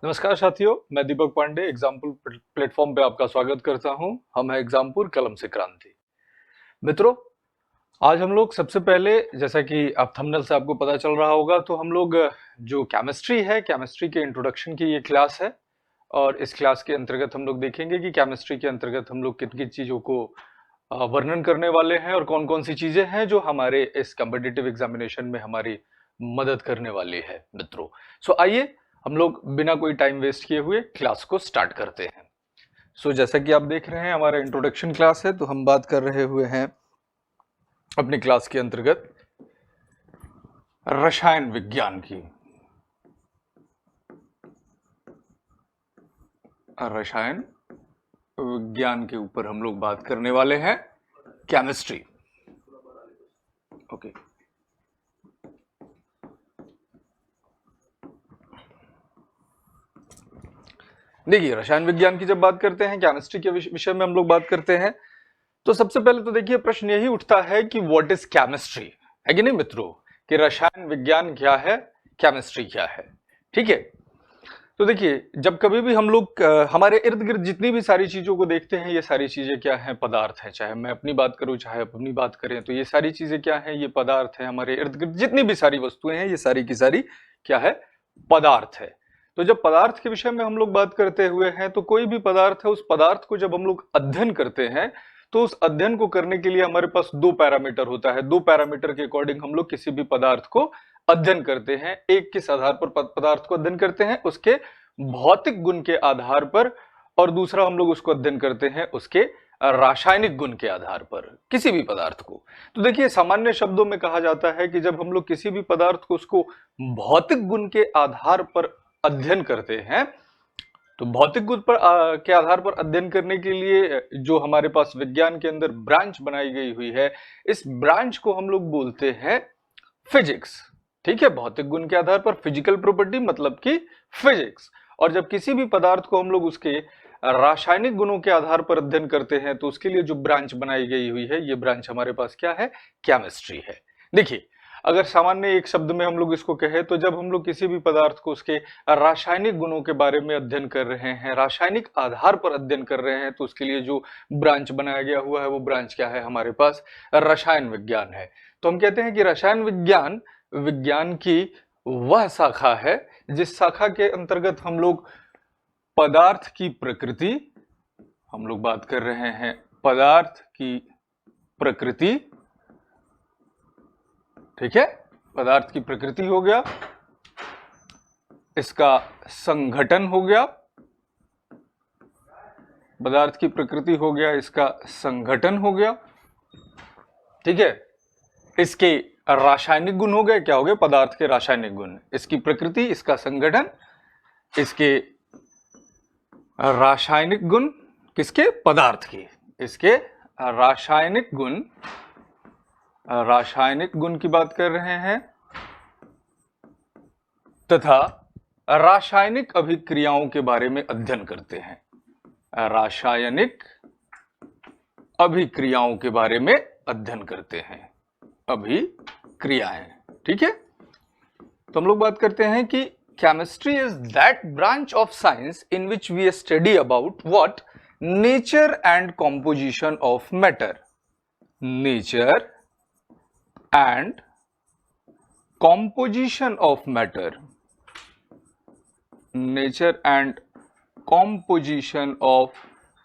नमस्कार साथियों, मैं दीपक पांडे एग्जाम्पल प्लेटफॉर्म पे आपका स्वागत करता हूं। हम है एग्जाम्पुर कलम से क्रांति। मित्रों, आज हम लोग सबसे पहले, जैसा कि आप थंबनेल से आपको पता चल रहा होगा, तो हम लोग जो केमिस्ट्री है, केमिस्ट्री के इंट्रोडक्शन की ये क्लास है। और इस क्लास के अंतर्गत हम लोग देखेंगे कि केमिस्ट्री के अंतर्गत हम लोग किन किन चीजों को वर्णन करने वाले हैं और कौन कौन सी चीजें हैं जो हमारे इस कॉम्पिटिटिव एग्जामिनेशन में हमारी मदद करने वाली है। मित्रों, आइए हम लोग बिना कोई टाइम वेस्ट किए हुए क्लास को स्टार्ट करते हैं। जैसा कि आप देख रहे हैं, हमारा इंट्रोडक्शन क्लास है, तो हम बात कर रहे हुए हैं अपनी क्लास के अंतर्गत रसायन विज्ञान की। रसायन विज्ञान के ऊपर हम लोग बात करने वाले हैं, केमिस्ट्री। ओके, देखिए, रसायन विज्ञान की जब बात करते हैं, केमिस्ट्री के विषय में हम लोग बात करते हैं, तो सबसे पहले तो देखिए प्रश्न यही उठता है कि व्हाट इज केमिस्ट्री, है कि नहीं मित्रों? कि रसायन विज्ञान क्या है, केमिस्ट्री क्या है। ठीक है, तो देखिए, जब कभी भी हम लोग हमारे इर्द गिर्द जितनी भी सारी चीजों को देखते हैं, ये सारी चीजें क्या हैं? पदार्थ है। चाहे मैं अपनी बात करूं, चाहे आप अपनी बात करें, तो ये सारी चीजें क्या हैं? ये पदार्थ है। हमारे इर्द गिर्द जितनी भी सारी वस्तुएं हैं, ये सारी की सारी क्या है? पदार्थ है। तो जब पदार्थ के विषय में हम लोग बात करते हुए हैं, तो कोई भी पदार्थ है, उस पदार्थ को जब हम लोग अध्ययन करते हैं, तो उस अध्ययन को करने के लिए हमारे पास दो पैरामीटर होता है। दो पैरामीटर के अकॉर्डिंग हम लोग किसी भी पदार्थ को अध्ययन करते हैं। एक किस आधार पर पदार्थ को अध्ययन करते हैं? उसके भौतिक गुण के आधार पर, और दूसरा हम लोग उसको अध्ययन करते हैं उसके रासायनिक गुण के आधार पर, किसी भी पदार्थ को। तो देखिए, सामान्य शब्दों में कहा जाता है कि जब हम लोग किसी भी पदार्थ को उसको भौतिक गुण के आधार पर अध्ययन करते हैं, तो भौतिक गुण पर के आधार पर अध्ययन करने के लिए जो हमारे पास विज्ञान के अंदर ब्रांच बनाई गई हुई है, इस ब्रांच को हम लोग बोलते हैं फिजिक्स। ठीक है, भौतिक गुण के आधार पर फिजिकल प्रॉपर्टी मतलब कि फिजिक्स। और जब किसी भी पदार्थ को हम लोग उसके रासायनिक गुणों के आधार पर अध्ययन करते हैं, तो उसके लिए जो ब्रांच बनाई गई हुई है, ये ब्रांच हमारे पास क्या है? केमिस्ट्री है। देखिए, अगर सामान्य एक शब्द में हम लोग इसको कहें, तो जब हम लोग किसी भी पदार्थ को उसके रासायनिक गुणों के बारे में अध्ययन कर रहे हैं, रासायनिक आधार पर अध्ययन कर रहे हैं, तो उसके लिए जो ब्रांच बनाया गया हुआ है, वो ब्रांच क्या है? हमारे पास रसायन विज्ञान है। तो हम कहते हैं कि रसायन विज्ञान विज्ञान की वह शाखा है जिस शाखा के अंतर्गत हम लोग पदार्थ की प्रकृति, हम लोग बात कर रहे हैं पदार्थ की प्रकृति। ठीक है, पदार्थ की प्रकृति हो गया, इसका संघटन हो गया, पदार्थ की प्रकृति हो गया, इसका संघटन हो गया। ठीक है, इसके रासायनिक गुण हो गए, क्या हो गए? पदार्थ के रासायनिक गुण। इसकी प्रकृति, इसका संगठन, इसके रासायनिक गुण, किसके? पदार्थ के। इसके रासायनिक गुण, रासायनिक गुण की बात कर रहे हैं, तथा रासायनिक अभिक्रियाओं के बारे में अध्ययन करते हैं। रासायनिक अभिक्रियाओं के बारे में अध्ययन करते हैं, अभिक्रियाएं। ठीक है, तो हम लोग बात करते हैं कि chemistry is that branch of science in which we study about what? Nature and composition of matter. Nature and composition of matter. Nature and composition of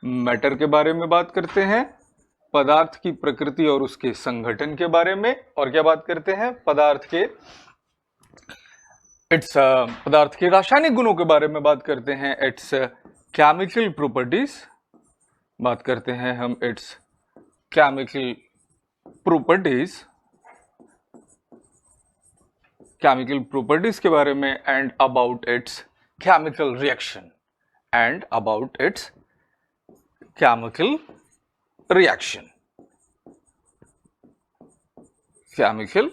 matter के बारे में बात करते हैं, पदार्थ की प्रकृति और उसके संगठन के बारे में। और क्या बात करते हैं? पदार्थ के रासायनिक गुणों के बारे में बात करते हैं, इट्स केमिकल प्रॉपर्टीज। बात करते हैं हम it's chemical properties, chemical properties के बारे में, and about it's chemical reaction, and about it's chemical reaction, chemical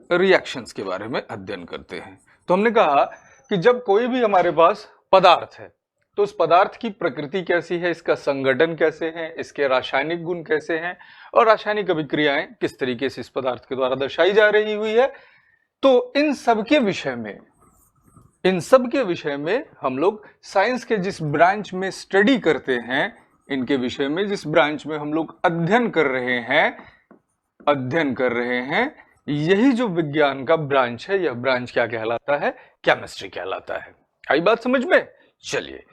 reactions के बारे में अध्ययन करते हैं। तो हमने कहा कि जब कोई भी हमारे पास पदार्थ है, तो उस पदार्थ की प्रकृति कैसी है, इसका संगठन कैसे है, इसके रासायनिक गुण कैसे हैं, और रासायनिक अभिक्रियाएं किस तरीके से इस पदार्थ के द्वारा दर्शाई जा रही हुई है। तो इन सब के विषय में इन सब के विषय में हम लोग साइंस के जिस ब्रांच में स्टडी करते हैं, इनके विषय में जिस ब्रांच में हम लोग अध्ययन कर रहे हैं, यही जो विज्ञान का ब्रांच है, यह ब्रांच क्या कहलाता है? केमिस्ट्री कहलाता है। आई बात समझ में? चलिए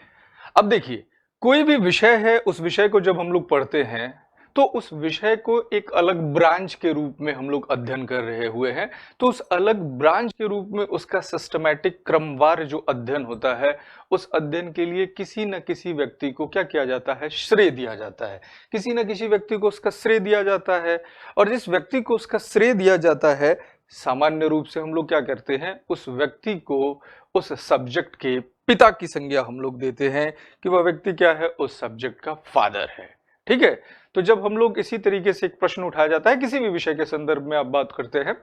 अब देखिए, कोई भी विषय है, उस विषय को जब हम लोग पढ़ते हैं तो उस विषय को एक अलग ब्रांच के रूप में हम लोग अध्ययन कर रहे हुए हैं, तो उस अलग ब्रांच के रूप में उसका सिस्टमैटिक क्रमवार जो अध्ययन होता है, उस अध्ययन के लिए किसी न किसी व्यक्ति को क्या किया जाता है? श्रेय दिया जाता है। किसी न किसी व्यक्ति को उसका श्रेय दिया जाता है, और जिस व्यक्ति को उसका श्रेय दिया जाता है, सामान्य रूप से हम लोग क्या करते हैं? उस व्यक्ति को उस सब्जेक्ट के पिता की संज्ञा हम लोग देते हैं कि वह व्यक्ति क्या है? उस सब्जेक्ट का फादर है। ठीक है? तो जब हम लोग इसी तरीके से एक प्रश्न उठाया जाता है, किसी भी विषय के संदर्भ में आप बात करते हैं,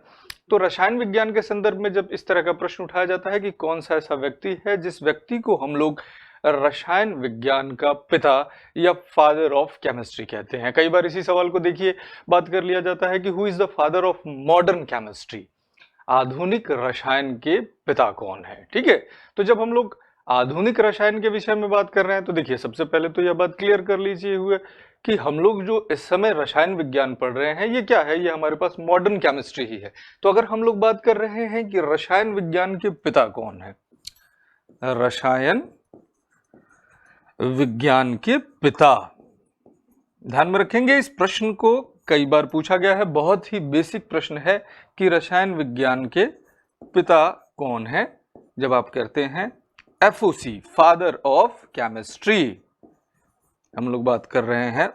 तो रसायन विज्ञान के संदर्भ में जब इस तरह का प्रश्न उठाया जाता है कि कौन सा ऐसा व्यक्ति है जिस व्यक्ति को हम लोग रसायन विज्ञान का पिता या फादर ऑफ केमिस्ट्री कहते हैं। कई बार इसी सवाल को देखिए बात कर लिया जाता है कि who is the father of modern chemistry? आधुनिक रसायन के पिता कौन है? ठीक है? तो जब हम लोग आधुनिक रसायन के विषय में बात कर रहे हैं, तो देखिए सबसे पहले तो यह बात क्लियर कर लीजिए हुए कि हम लोग जो इस समय रसायन विज्ञान पढ़ रहे हैं, ये क्या है? ये हमारे पास मॉडर्न केमिस्ट्री ही है। तो अगर हम लोग बात कर रहे हैं कि रसायन विज्ञान के पिता कौन है, रसायन विज्ञान के पिता, ध्यान में रखेंगे इस प्रश्न को कई बार पूछा गया है, बहुत ही बेसिक प्रश्न है कि रसायन विज्ञान के पिता कौन है। जब आप कहते हैं FOC, फादर ऑफ केमिस्ट्री, हम लोग बात कर रहे हैं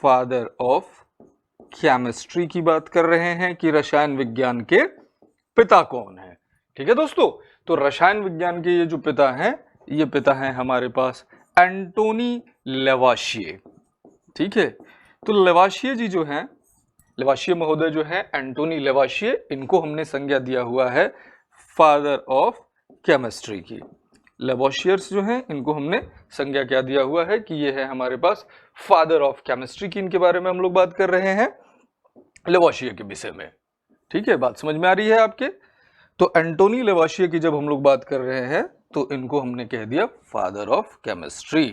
फादर ऑफ केमिस्ट्री की बात कर रहे हैं कि रसायन विज्ञान के पिता कौन है। ठीक है दोस्तों? तो रसायन विज्ञान के ये जो पिता हैं, ये पिता हैं हमारे पास एंटोनी लेवाशिये। ठीक है? तो लेवाशिये जी जो हैं, लेवाशिये महोदय जो है, एंटोनी लेवाशिये, इनको हमने संज्ञा दिया हुआ है फादर ऑफ केमिस्ट्री की। लेवोशियर्स जो हैं, इनको हमने संज्ञा क्या दिया हुआ है कि ये है हमारे पास फादर ऑफ केमिस्ट्री की। इनके बारे में हम लोग बात कर रहे हैं लेवोशियर के विषय में। ठीक है? बात समझ में आ रही है आपके? तो एंटोनी लेवोशियर की जब हम लोग बात कर रहे हैं, तो इनको हमने कह दिया फादर ऑफ केमिस्ट्री।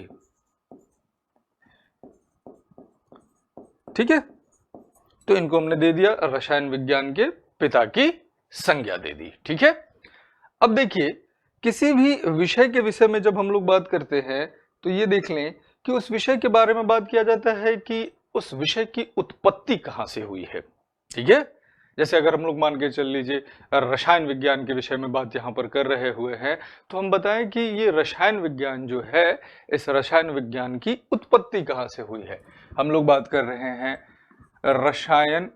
ठीक है? तो इनको हमने दे दिया रसायन विज्ञान के पिता की संज्ञा दे दी। ठीक है? अब देखिए, किसी भी विषय के विषय में जब हम लोग बात करते हैं, तो ये देख लें कि उस विषय के बारे में बात किया जाता है कि उस विषय की उत्पत्ति कहां से हुई है। ठीक है? जैसे अगर हम लोग मान के चल लीजिए रसायन विज्ञान के विषय में बात यहाँ पर कर रहे हुए हैं, तो हम बताएं कि ये रसायन विज्ञान जो है, इस रसायन विज्ञान की उत्पत्ति कहां से हुई है। हम लोग बात कर रहे हैं रसायन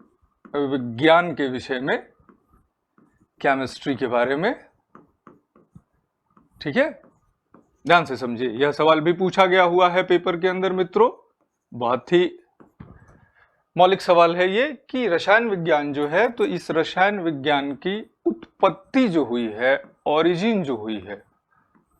विज्ञान के विषय में, केमिस्ट्री के बारे में। ठीक है? ध्यान से समझिए, यह सवाल भी पूछा गया हुआ है पेपर के अंदर मित्रों, बहुत ही मौलिक सवाल है ये कि रसायन विज्ञान जो है, तो इस रसायन विज्ञान की उत्पत्ति जो हुई है, ओरिजिन जो हुई है,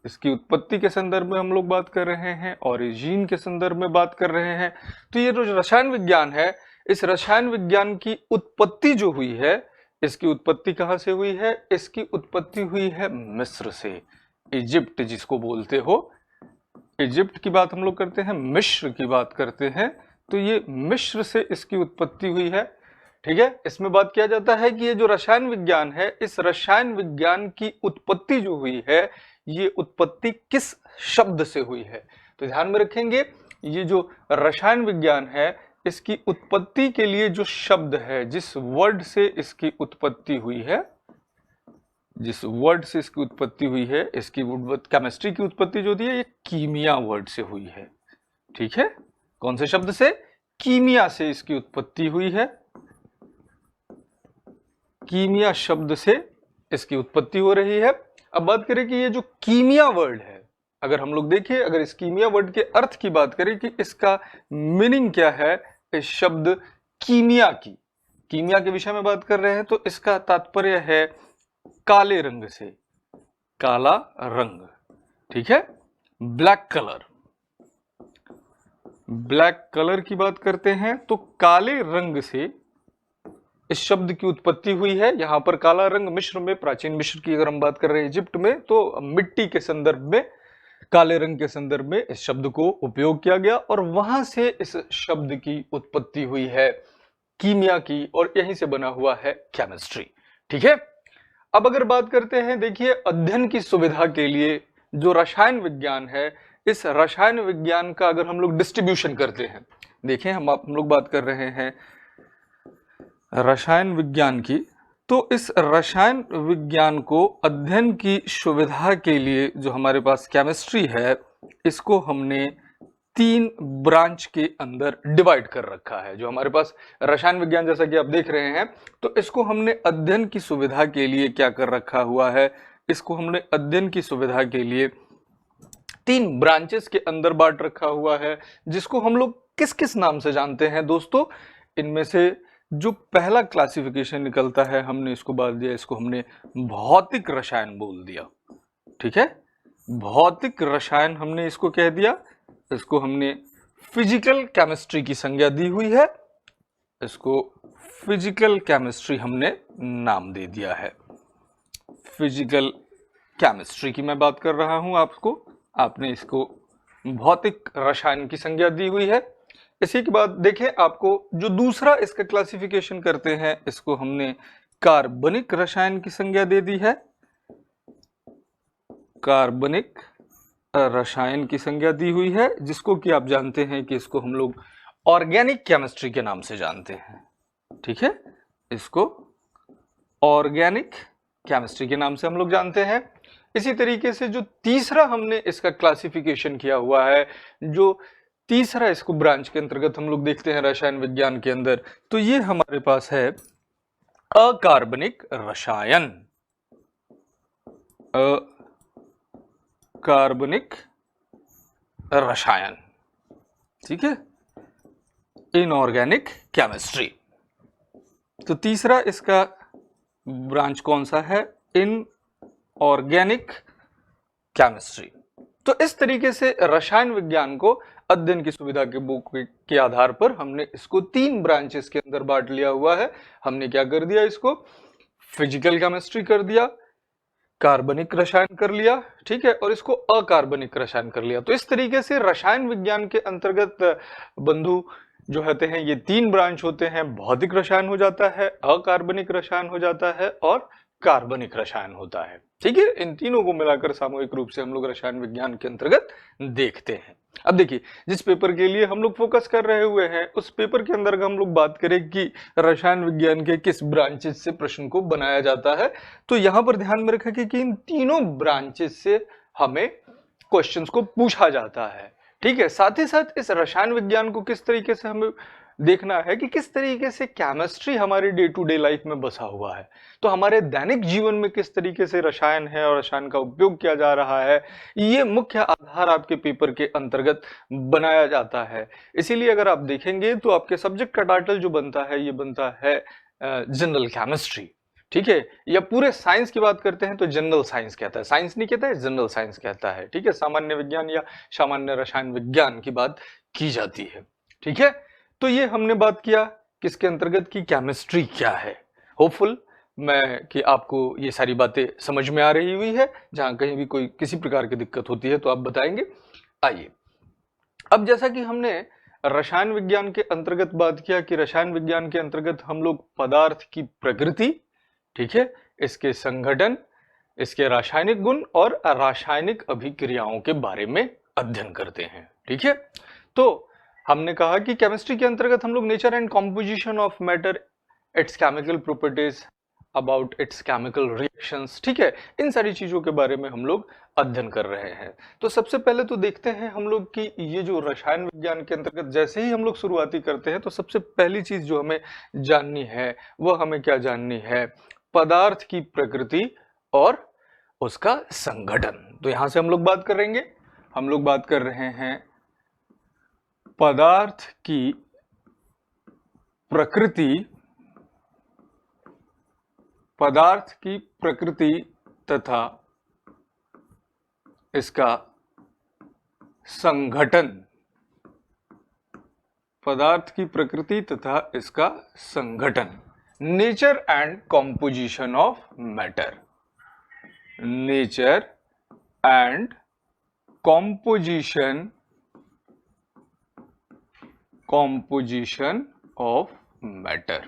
इसकी उत्पत्ति के संदर्भ में हम लोग बात कर रहे हैं, ओरिजिन के संदर्भ में बात कर रहे हैं। तो ये जो रसायन विज्ञान है, इस रसायन विज्ञान की उत्पत्ति जो हुई है, इसकी उत्पत्ति कहां से हुई है? इसकी उत्पत्ति हुई है मिस्र से, इजिप्ट जिसको बोलते हो, इजिप्ट की बात हम लोग करते हैं, मिस्र की बात करते हैं, तो ये मिस्र से इसकी उत्पत्ति हुई है। ठीक है? इसमें बात किया जाता है कि ये जो रसायन विज्ञान है, इस रसायन विज्ञान की उत्पत्ति जो हुई है, ये उत्पत्ति किस शब्द से हुई है। तो ध्यान में रखेंगे, ये जो रसायन विज्ञान है, इसकी उत्पत्ति के लिए जो शब्द है, जिस वर्ड से इसकी उत्पत्ति हुई है, जिस वर्ड से इसकी उत्पत्ति हुई है, इसकी केमिस्ट्री की उत्पत्ति जो दी है, ये कीमिया वर्ड से हुई है। ठीक है? कौन से शब्द से? कीमिया से इसकी उत्पत्ति हुई है। कीमिया शब्द से इसकी उत्पत्ति हो रही है। अब बात करें कि ये जो कीमिया वर्ड है, अगर हम लोग देखें, अगर इस कीमिया वर्ड के अर्थ की बात करें कि इसका मीनिंग क्या है, इस शब्द कीमिया की, कीमिया के विषय में बात कर रहे हैं, तो इसका तात्पर्य है काले रंग से, काला रंग। ठीक है? ब्लैक कलर, ब्लैक कलर की बात करते हैं, तो काले रंग से इस शब्द की उत्पत्ति हुई है। यहाँ पर काला रंग मिस्र में, प्राचीन मिस्र की अगर हम बात कर रहे हैं इजिप्ट में, तो मिट्टी के संदर्भ में, काले रंग के संदर्भ में इस शब्द को उपयोग किया गया और वहां से इस शब्द की उत्पत्ति हुई है कीमिया की, और यहीं से बना हुआ है केमिस्ट्री। ठीक है, अब अगर बात करते हैं, देखिए अध्ययन की सुविधा के लिए जो रसायन विज्ञान है, इस रसायन विज्ञान का अगर हम लोग डिस्ट्रीब्यूशन करते हैं, देखें हम लोग बात कर रहे हैं रसायन विज्ञान की, तो इस रसायन विज्ञान को अध्ययन की सुविधा के लिए जो हमारे पास केमिस्ट्री है, इसको हमने 3 ब्रांच के अंदर डिवाइड कर रखा है। जो हमारे पास रसायन विज्ञान जैसा कि आप देख रहे हैं, तो इसको हमने अध्ययन की सुविधा के लिए क्या कर रखा हुआ है, इसको हमने अध्ययन की सुविधा के लिए 3 ब्रांचेस के अंदर बांट रखा हुआ है, जिसको हम लोग किस किस नाम से जानते हैं दोस्तों। इनमें से जो पहला क्लासिफिकेशन निकलता है, हमने इसको बांट दिया, इसको हमने भौतिक रसायन बोल दिया। ठीक है, भौतिक रसायन हमने इसको कह दिया, इसको हमने फिजिकल केमिस्ट्री की संज्ञा दी हुई है, इसको फिजिकल केमिस्ट्री हमने नाम दे दिया है। फिजिकल केमिस्ट्री की मैं बात कर रहा हूं आपको, आपने इसको भौतिक रसायन की संज्ञा दी हुई है। इसी के बाद देखें, आपको जो दूसरा इसका क्लासिफिकेशन करते हैं, इसको हमने कार्बनिक रसायन की संज्ञा दे दी है, कार्बनिक रसायन की संज्ञा दी हुई है, जिसको कि आप जानते हैं कि इसको हम लोग ऑर्गेनिक केमिस्ट्री के नाम से जानते हैं। ठीक है, इसको ऑर्गेनिक केमिस्ट्री के नाम से हम लोग जानते हैं। इसी तरीके से जो तीसरा हमने इसका क्लासिफिकेशन किया हुआ है, जो तीसरा इसको ब्रांच के अंतर्गत हम लोग देखते हैं रसायन विज्ञान के अंदर, तो ये हमारे पास है अकार्बनिक रसायन। अकार्बनिक रसायन, ठीक है, इनऑर्गेनिक केमिस्ट्री। तो तीसरा इसका ब्रांच कौन सा है, इनऑर्गेनिक केमिस्ट्री। तो इस तरीके से रसायन विज्ञान को अध्ययन की सुविधा के बुक के आधार पर हमने इसको 3 ब्रांचेस के अंदर बांट लिया हुआ है। हमने क्या कर दिया, इसको फिजिकल केमिस्ट्री कर दिया, कार्बनिक रसायन कर लिया, ठीक है, और इसको अकार्बनिक रसायन कर लिया। तो इस तरीके से रसायन विज्ञान के अंतर्गत बंधु जो होते हैं, ये 3 ब्रांच होते हैं। भौतिक रसायन हो जाता है, अकार्बनिक रसायन हो जाता है, और कार्बनिक रसायन होता है। ठीक है, इन तीनों को मिलाकर सामूहिक रूप से हम लोग रसायन विज्ञान के अंतर्गत देखते हैं। अब देखिए, जिस पेपर के लिए हम लोग फोकस कर रहे हुए हैं, उस पेपर के अंदर हम लोग बात करें कि रसायन विज्ञान के किस ब्रांचेस से प्रश्न को बनाया जाता है, तो यहां पर ध्यान में रखें कि इन तीनों ब्रांचेस से हमें क्वेश्चंस को पूछा जाता है। ठीक है, साथ ही साथ इस रसायन विज्ञान को किस तरीके से हमें देखना है कि किस तरीके से केमिस्ट्री हमारी डे टू डे लाइफ में बसा हुआ है। तो हमारे दैनिक जीवन में किस तरीके से रसायन है और रसायन का उपयोग किया जा रहा है, ये मुख्य आधार आपके पेपर के अंतर्गत बनाया जाता है। इसीलिए अगर आप देखेंगे तो आपके सब्जेक्ट का टाइटल जो बनता है, ये बनता है जनरल केमिस्ट्री। ठीक है, या पूरे साइंस की बात करते हैं तो जनरल साइंस कहता है, साइंस नहीं कहता है, जनरल साइंस कहता है। ठीक है, सामान्य विज्ञान या सामान्य रसायन विज्ञान की बात की जाती है। ठीक है, तो ये हमने बात किया किसके अंतर्गत की केमिस्ट्री क्या है। होपफुल मैं कि आपको ये सारी बातें समझ में आ रही हुई है। जहां कहीं भी कोई किसी प्रकार की दिक्कत होती है तो आप बताएंगे। आइए, अब जैसा कि हमने रसायन विज्ञान के अंतर्गत बात किया कि रसायन विज्ञान के अंतर्गत हम लोग पदार्थ की प्रकृति, ठीक है, इसके संगठन, इसके रासायनिक गुण और रासायनिक अभिक्रियाओं के बारे में अध्ययन करते हैं। ठीक है, तो हमने कहा कि केमिस्ट्री के अंतर्गत हम लोग nature and composition of matter, it's chemical properties, about it's chemical reactions, ठीक है, इन सारी चीजों के बारे में हम लोग अध्ययन कर रहे हैं। तो सबसे पहले तो देखते हैं हम लोग कि ये जो रसायन विज्ञान के अंतर्गत जैसे ही हम लोग शुरुआती करते हैं, तो सबसे पहली चीज जो हमें जाननी है वो हमें क्या जाननी है, पदार्थ की प्रकृति और उसका संगठन। तो यहां से हम लोग बात करेंगे, हम लोग बात कर रहे हैं पदार्थ की प्रकृति, पदार्थ की प्रकृति तथा इसका संगठन, पदार्थ की प्रकृति तथा इसका संगठन। Nature and composition of matter, nature and composition of matter.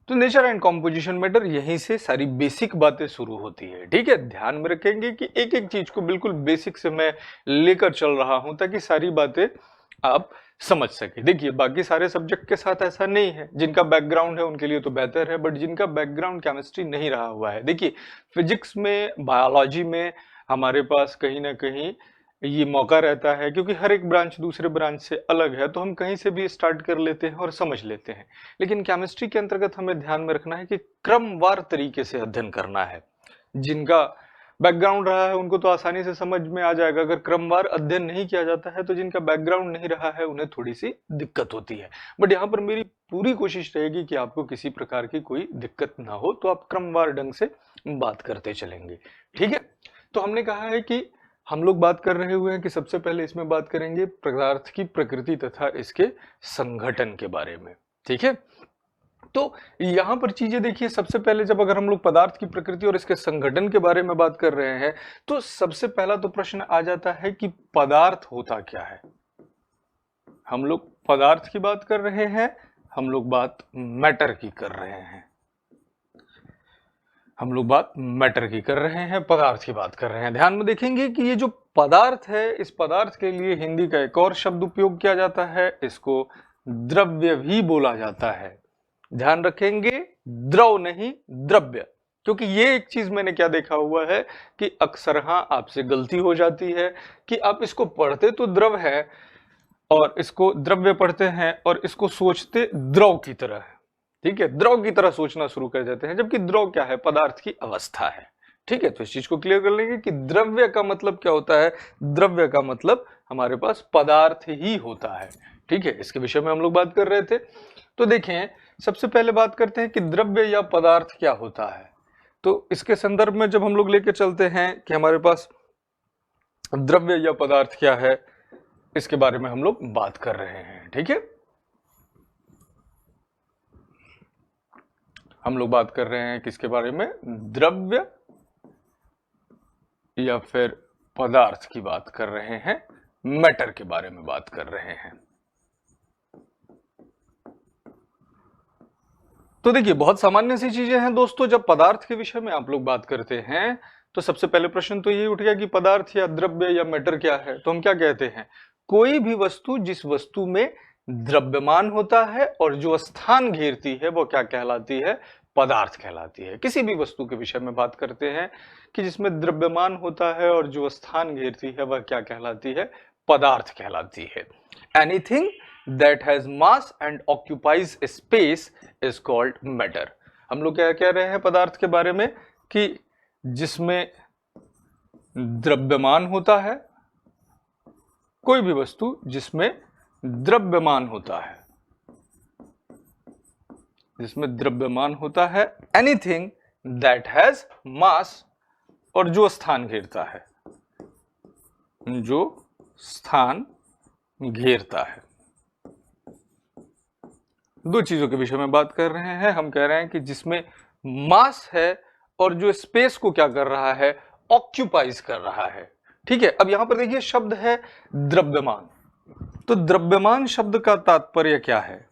तो नेचर एंड कॉम्पोजिशन मैटर, यहीं से सारी बेसिक बातें शुरू होती है। ठीक है, ध्यान में रखेंगे कि एक एक चीज को बिल्कुल बेसिक से मैं लेकर चल रहा हूं ताकि सारी बातें आप समझ सके। देखिए, बाकी सारे सब्जेक्ट के साथ ऐसा नहीं है, जिनका बैकग्राउंड है उनके लिए तो बेहतर है, बट जिनका बैकग्राउंड केमिस्ट्री नहीं रहा हुआ है, देखिए फिजिक्स में, बायोलॉजी में हमारे पास कहीं ना कहीं ये मौका रहता है, क्योंकि हर एक ब्रांच दूसरे ब्रांच से अलग है, तो हम कहीं से भी स्टार्ट कर लेते हैं और समझ लेते हैं। लेकिन केमिस्ट्री के अंतर्गत हमें ध्यान में रखना है कि क्रमवार तरीके से अध्ययन करना है। जिनका बैकग्राउंड रहा है उनको तो आसानी से समझ में आ जाएगा, अगर क्रमवार अध्ययन नहीं किया जाता है तो जिनका बैकग्राउंड नहीं रहा है उन्हें थोड़ी सी दिक्कत होती है। बट यहाँ पर मेरी पूरी कोशिश रहेगी कि आपको किसी प्रकार की कोई दिक्कत ना हो, तो आप क्रमवार ढंग से बात करते चलेंगे। ठीक है, तो हमने कहा है कि हम लोग बात कर रहे हुए हैं कि सबसे पहले इसमें बात करेंगे पदार्थ की प्रकृति तथा इसके संघटन के बारे में। ठीक है, तो यहां पर चीजें देखिए, सबसे पहले जब अगर हम लोग पदार्थ की प्रकृति और इसके संघटन के बारे में बात कर रहे हैं, तो सबसे पहला तो प्रश्न आ जाता है कि पदार्थ होता क्या है। हम लोग पदार्थ की बात कर रहे हैं, हम लोग बात मैटर की कर रहे हैं, हम लोग बात मैटर की कर रहे हैं, पदार्थ की बात कर रहे हैं। ध्यान में देखेंगे कि ये जो पदार्थ है, इस पदार्थ के लिए हिंदी का एक और शब्द उपयोग किया जाता है, इसको द्रव्य भी बोला जाता है। ध्यान रखेंगे, द्रव नहीं द्रव्य, क्योंकि ये एक चीज मैंने क्या देखा हुआ है कि अक्सर आपसे गलती हो जाती है कि आप इसको पढ़ते तो द्रव है और इसको द्रव्य पढ़ते हैं और इसको सोचते द्रव की तरह है। ठीक है, द्रव की तरह सोचना शुरू कर देते हैं, जबकि द्रव क्या है, पदार्थ की अवस्था है। ठीक है, तो इस चीज को क्लियर कर लेंगे कि द्रव्य का मतलब क्या होता है। द्रव्य का मतलब हमारे पास पदार्थ ही होता है। ठीक है, इसके विषय में हम लोग बात कर रहे थे। तो देखें, सबसे पहले बात करते हैं कि द्रव्य या पदार्थ क्या होता है। तो इसके संदर्भ में जब हम लोग लेके चलते हैं कि हमारे पास द्रव्य या पदार्थ क्या है, इसके बारे में हम लोग बात कर रहे हैं। ठीक है, हम लोग बात कर रहे हैं किसके बारे में, द्रव्य या फिर पदार्थ की बात कर रहे हैं, मैटर के बारे में बात कर रहे हैं। तो देखिए, बहुत सामान्य सी चीजें हैं दोस्तों। जब पदार्थ के विषय में आप लोग बात करते हैं तो सबसे पहले प्रश्न तो यही उठ गया कि पदार्थ या द्रव्य या मैटर क्या है। तो हम क्या कहते हैं, कोई भी वस्तु जिस वस्तु में द्रव्यमान होता है और जो स्थान घेरती है वो क्या कहलाती है, पदार्थ कहलाती है। किसी भी वस्तु के विषय में बात करते हैं कि जिसमें द्रव्यमान होता है और जो स्थान घेरती है वह क्या कहलाती है, पदार्थ कहलाती है। Anything that has mass and occupies space is called matter। हम लोग क्या कह रहे हैं पदार्थ के बारे में कि जिसमें द्रव्यमान होता है, कोई भी वस्तु जिसमें द्रव्यमान होता है, जिसमें द्रव्यमान होता है, एनीथिंग दैट हैज मास, और जो स्थान घेरता है, जो स्थान घेरता है। दो चीजों के विषय में बात कर रहे हैं। हम कह रहे हैं कि जिसमें मास है और जो स्पेस को क्या कर रहा है, ऑक्यूपाइज कर रहा है। ठीक है, अब यहां पर देखिए शब्द है द्रव्यमान। तो द्रव्यमान शब्द का तात्पर्य क्या है,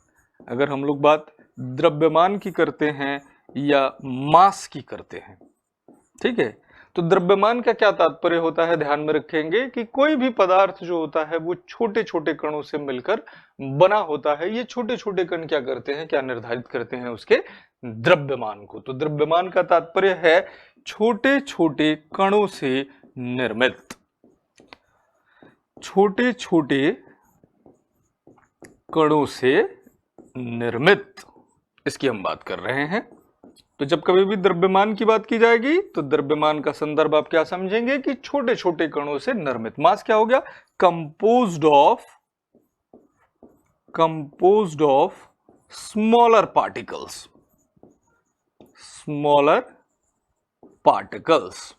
अगर हम लोग बात द्रव्यमान की करते हैं या मास की करते हैं, ठीक है, तो द्रव्यमान का क्या तात्पर्य होता है, ध्यान में रखेंगे कि कोई भी पदार्थ जो होता है वो छोटे छोटे कणों से मिलकर बना होता है। ये छोटे छोटे कण क्या करते हैं, क्या निर्धारित करते हैं उसके द्रव्यमान को। तो द्रव्यमान का तात्पर्य है छोटे छोटे कणों से निर्मित, छोटे छोटे कणों से निर्मित, इसकी हम बात कर रहे हैं। तो जब कभी भी द्रव्यमान की बात की जाएगी तो द्रव्यमान का संदर्भ आप क्या समझेंगे कि छोटे छोटे कणों से निर्मित। मास क्या हो गया, composed of smaller particles, smaller particles.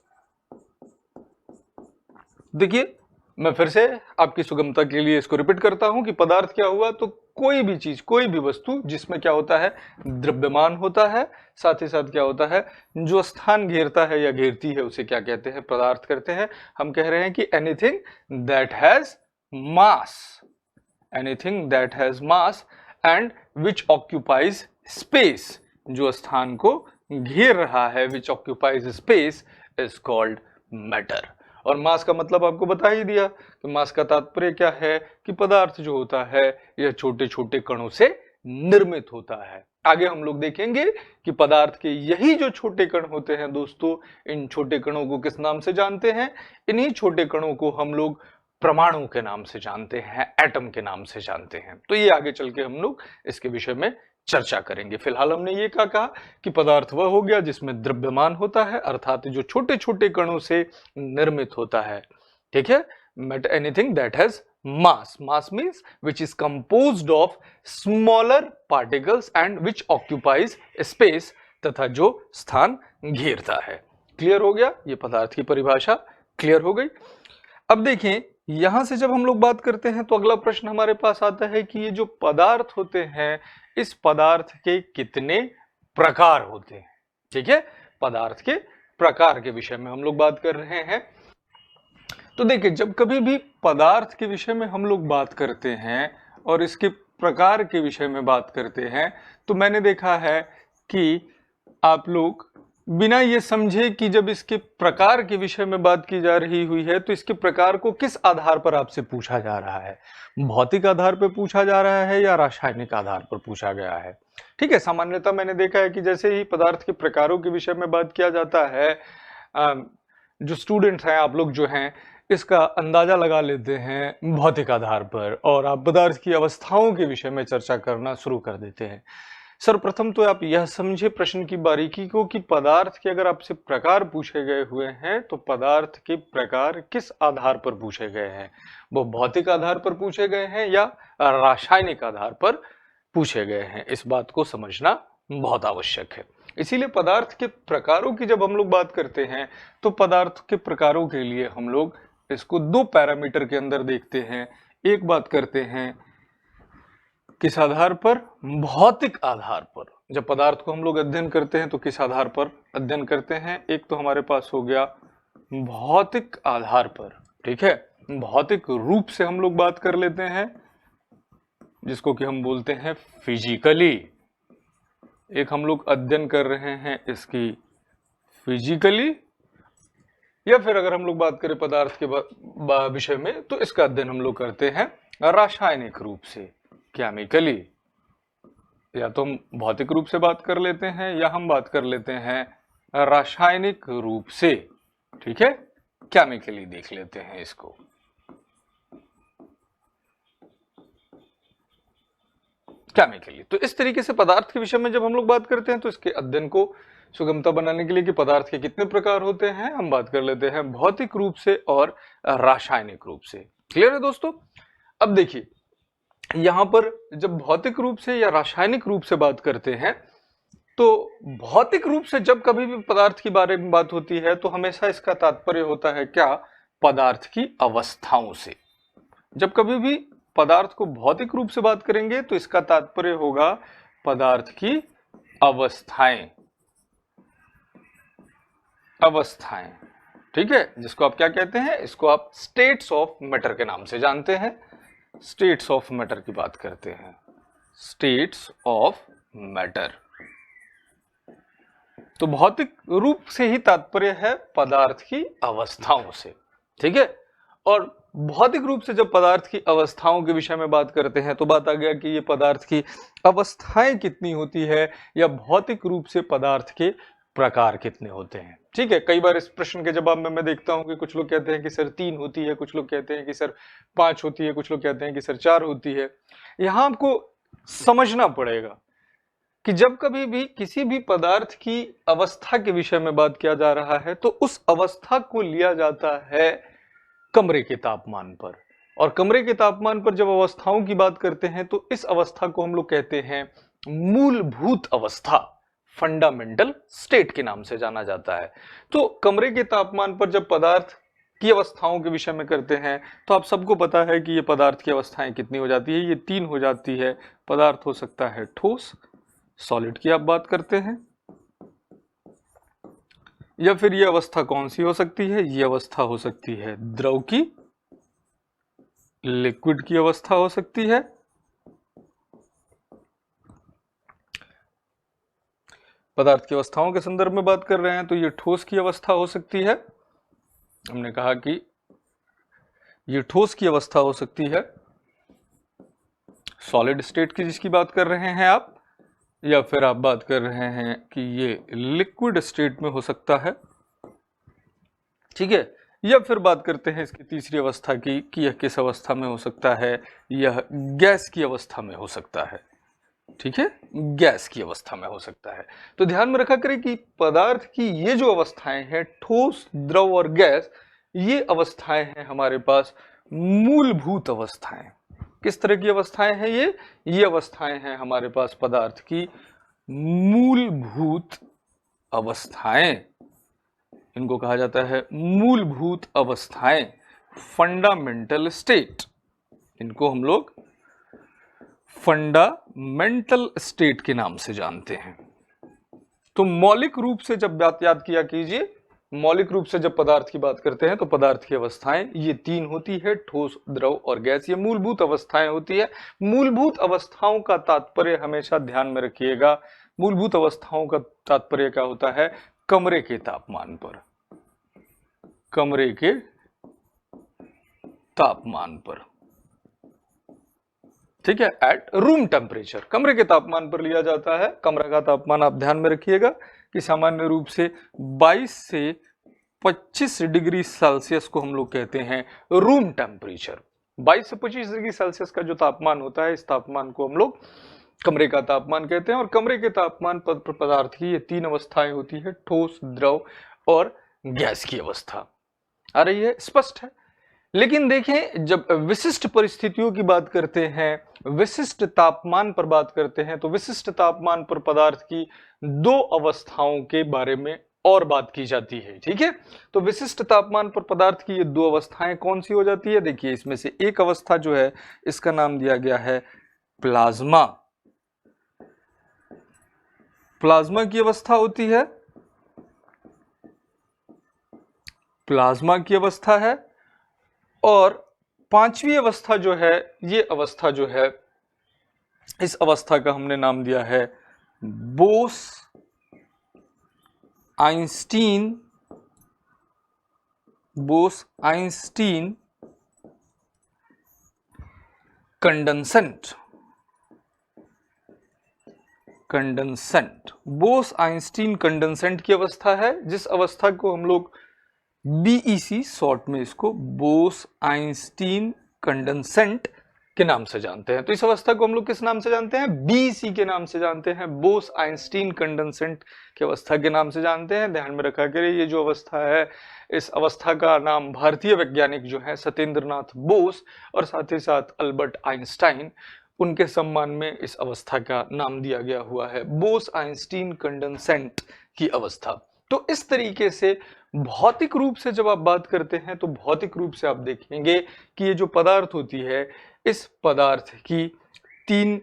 देखिए मैं फिर से आपकी सुगमता के लिए इसको रिपीट करता हूं कि पदार्थ क्या हुआ, तो कोई भी चीज, कोई भी वस्तु जिसमें क्या होता है, द्रव्यमान होता है, साथ ही साथ क्या होता है, जो स्थान घेरता है या घेरती है उसे क्या कहते हैं, पदार्थ कहते हैं। हम कह रहे हैं कि anything that has mass, anything that has mass and which occupies space, जो स्थान को घेर रहा है, which occupies space is called matter. और मास का मतलब आपको बता ही दिया कि मास का तात्पर्य क्या है कि पदार्थ जो होता है यह छोटे छोटे कणों से निर्मित होता है। आगे हम लोग देखेंगे कि पदार्थ के यही जो छोटे कण होते हैं दोस्तों, इन छोटे कणों को किस नाम से जानते हैं, इन्हीं छोटे कणों को हम लोग परमाणु के नाम से जानते हैं, एटम के नाम से जानते हैं। तो ये आगे चल के हम लोग इसके विषय में चर्चा करेंगे। फिलहाल हमने ये कहा कि पदार्थ वह हो गया जिसमें द्रव्यमान होता है, अर्थात जो छोटे छोटे कणों से निर्मित होता है। ठीक है, but anything that has mass, mass means which is composed of smaller particles and which occupies space, तथा जो स्थान घेरता है। क्लियर हो गया, ये पदार्थ की परिभाषा क्लियर हो गई। अब देखें, यहां से जब हम लोग बात करते हैं तो अगला प्रश्न हमारे पास आता है कि ये जो पदार्थ होते हैं, इस पदार्थ के कितने प्रकार होते हैं। ठीक है, पदार्थ के प्रकार के विषय में हम लोग बात कर रहे हैं। तो देखिए, जब कभी भी पदार्थ के विषय में हम लोग बात करते हैं और इसके प्रकार के विषय में बात करते हैं, तो मैंने देखा है कि आप लोग बिना ये समझे कि जब इसके प्रकार के विषय में बात की जा रही हुई है तो इसके प्रकार को किस आधार पर आपसे पूछा जा रहा है, भौतिक आधार पर पूछा जा रहा है या रासायनिक आधार पर पूछा गया है। ठीक है, सामान्यतः मैंने देखा है कि जैसे ही पदार्थ के प्रकारों के विषय में बात किया जाता है, जो स्टूडेंट्स हैं, आप लोग जो हैं, इसका अंदाजा लगा लेते हैं भौतिक आधार पर और आप पदार्थ की अवस्थाओं के विषय में चर्चा करना शुरू कर देते हैं। सर्वप्रथम तो आप यह समझे प्रश्न की बारीकी को कि पदार्थ के अगर आपसे प्रकार पूछे गए हुए हैं तो पदार्थ के प्रकार किस आधार पर पूछे गए हैं, वो भौतिक आधार पर पूछे गए हैं या रासायनिक आधार पर पूछे गए हैं। इस बात को समझना बहुत आवश्यक है। इसीलिए पदार्थ के प्रकारों की जब हम लोग बात करते हैं तो पदार्थ के प्रकारों के लिए हम लोग इसको दो पैरामीटर के अंदर देखते हैं। एक बात करते हैं किस आधार पर, भौतिक आधार पर। जब पदार्थ को हम लोग अध्ययन करते हैं तो किस आधार पर अध्ययन करते हैं, एक तो हमारे पास हो गया भौतिक आधार पर। ठीक है, भौतिक रूप से हम लोग बात कर लेते हैं जिसको कि हम बोलते हैं फिजिकली। एक हम लोग अध्ययन कर रहे हैं इसकी फिजिकली, या फिर अगर हम लोग बात करें पदार्थ के विषय में तो इसका अध्ययन हम लोग करते हैं रासायनिक रूप से, केमिकली। या तो हम भौतिक रूप से बात कर लेते हैं या हम बात कर लेते हैं रासायनिक रूप से। ठीक है, केमिकली देख लेते हैं इसको। केमिकली, तो इस तरीके से पदार्थ के विषय में जब हम लोग बात करते हैं तो इसके अध्ययन को सुगमता बनाने के लिए कि पदार्थ के कितने प्रकार होते हैं, हम बात कर लेते हैं भौतिक रूप से और रासायनिक रूप से। क्लियर है दोस्तों? अब देखिए, यहां पर जब भौतिक रूप से या रासायनिक रूप से बात करते हैं तो भौतिक रूप से जब कभी भी पदार्थ के बारे में बात होती है तो हमेशा इसका तात्पर्य होता है क्या, पदार्थ की अवस्थाओं से। जब कभी भी पदार्थ को भौतिक रूप से बात करेंगे तो इसका तात्पर्य होगा पदार्थ की अवस्थाएं, अवस्थाएं। ठीक है, जिसको आप क्या कहते हैं, इसको आप स्टेट्स ऑफ मैटर के नाम से जानते हैं। स्टेट्स ऑफ मैटर की बात करते हैं, स्टेट्स ऑफ मैटर। तो भौतिक रूप से ही तात्पर्य है पदार्थ की अवस्थाओं से। ठीक है, और भौतिक रूप से जब पदार्थ की अवस्थाओं के विषय में बात करते हैं तो बात आ गया कि ये पदार्थ की अवस्थाएं कितनी होती है, या भौतिक रूप से पदार्थ के प्रकार कितने होते हैं। ठीक है, कई बार इस प्रश्न के जवाब में मैं देखता हूं कि कुछ लोग कहते हैं कि सर 3 होती है, कुछ लोग कहते हैं कि सर 5 होती है, कुछ लोग कहते हैं कि सर 4 होती है। यहां आपको समझना पड़ेगा कि जब कभी भी किसी भी पदार्थ की अवस्था के विषय में बात किया जा रहा है तो उस अवस्था को लिया जाता है कमरे के तापमान पर, और कमरे के तापमान पर जब अवस्थाओं की बात करते हैं तो इस अवस्था को हम लोग कहते हैं मूलभूत अवस्था, फंडामेंटल स्टेट के नाम से जाना जाता है। तो कमरे के तापमान पर जब पदार्थ की अवस्थाओं के विषय में करते हैं तो आप सबको पता है कि ये पदार्थ की अवस्थाएं कितनी हो जाती है, ये 3 हो जाती है। पदार्थ हो सकता है ठोस, सॉलिड की आप बात करते हैं, या फिर ये अवस्था कौन सी हो सकती है, ये अवस्था हो सकती है द्रव की, लिक्विड की अवस्था हो सकती है, पदार्थ की अवस्थाओं के संदर्भ में बात कर रहे हैं तो ये ठोस की अवस्था हो सकती है, हमने कहा कि ये ठोस की अवस्था हो सकती है, सॉलिड स्टेट की जिसकी बात कर रहे हैं आप, या फिर आप बात कर रहे हैं कि ये लिक्विड स्टेट में हो सकता है, ठीक है। या फिर बात करते हैं इसकी तीसरी अवस्था की कि यह किस अवस्था में हो सकता है, यह गैस की अवस्था में हो सकता है, ठीक है, गैस की अवस्था में हो सकता है। तो ध्यान में रखा करें कि पदार्थ की ये जो अवस्थाएं हैं, ठोस, द्रव और गैस, ये अवस्थाएं हैं हमारे पास मूलभूत अवस्थाएं। किस तरह की अवस्थाएं हैं ये अवस्थाएं हैं हमारे पास पदार्थ की मूलभूत अवस्थाएं। इनको कहा जाता है मूलभूत अवस्थाएं, फंडामेंटल स्टेट। इनको हम लोग फंडामेंटल स्टेट के नाम से जानते हैं। तो मौलिक रूप से जब बात याद किया कीजिए, मौलिक रूप से जब पदार्थ की बात करते हैं तो पदार्थ की अवस्थाएं ये 3 होती है, ठोस, द्रव और गैस। ये मूलभूत अवस्थाएं होती है। मूलभूत अवस्थाओं का तात्पर्य हमेशा ध्यान में रखिएगा, मूलभूत अवस्थाओं का तात्पर्य क्या होता है, कमरे के तापमान पर, कमरे के तापमान पर, ठीक है, एट रूम टेम्परेचर, कमरे के तापमान पर लिया जाता है। कमरा का तापमान आप ध्यान में रखिएगा कि सामान्य रूप से 22 से 25 डिग्री सेल्सियस को हम लोग कहते हैं रूम टेम्परेचर। 22 से 25 डिग्री सेल्सियस का जो तापमान होता है, इस तापमान को हम लोग कमरे का तापमान कहते हैं। और कमरे के तापमान पर पदार्थ की ये 3 अवस्थाएं होती है, ठोस, द्रव और गैस की अवस्था। आ रही है, स्पष्ट है। लेकिन देखें, जब विशिष्ट परिस्थितियों की बात करते हैं, विशिष्ट तापमान पर बात करते हैं, तो विशिष्ट तापमान पर पदार्थ की 2 अवस्थाओं के बारे में और बात की जाती है, ठीक है। तो विशिष्ट तापमान पर पदार्थ की ये 2 अवस्थाएं कौन सी हो जाती है, देखिए इसमें से एक अवस्था जो है इसका नाम दिया गया है प्लाज्मा। प्लाज्मा की अवस्था होती है, प्लाज्मा की अवस्था है। और 5वीं अवस्था जो है, ये अवस्था जो है, इस अवस्था का हमने नाम दिया है Bose Einstein, Bose Einstein condensate, condensate, Bose Einstein condensate की अवस्था है, जिस अवस्था को हम लोग बीईसी शॉर्ट में इसको बोस आइंस्टीन कंडेंसेंट के नाम से जानते हैं। तो इस अवस्था को हम लोग किस नाम से जानते हैं, बीईसी के नाम से जानते हैं, बोस आइंस्टीन कंडेंसेंट की अवस्था के नाम से जानते हैं। ध्यान में रखा करिए, ये जो अवस्था है, इस अवस्था का नाम भारतीय वैज्ञानिक जो है सत्येंद्रनाथ बोस और साथ ही साथ अल्बर्ट आइंस्टाइन, उनके सम्मान में इस अवस्था का नाम दिया गया हुआ है बोस आइंस्टीन कंडेंसेंट की अवस्था। तो इस तरीके से भौतिक रूप से जब आप बात करते हैं तो भौतिक रूप से आप देखेंगे कि ये जो पदार्थ होती है, इस पदार्थ की 3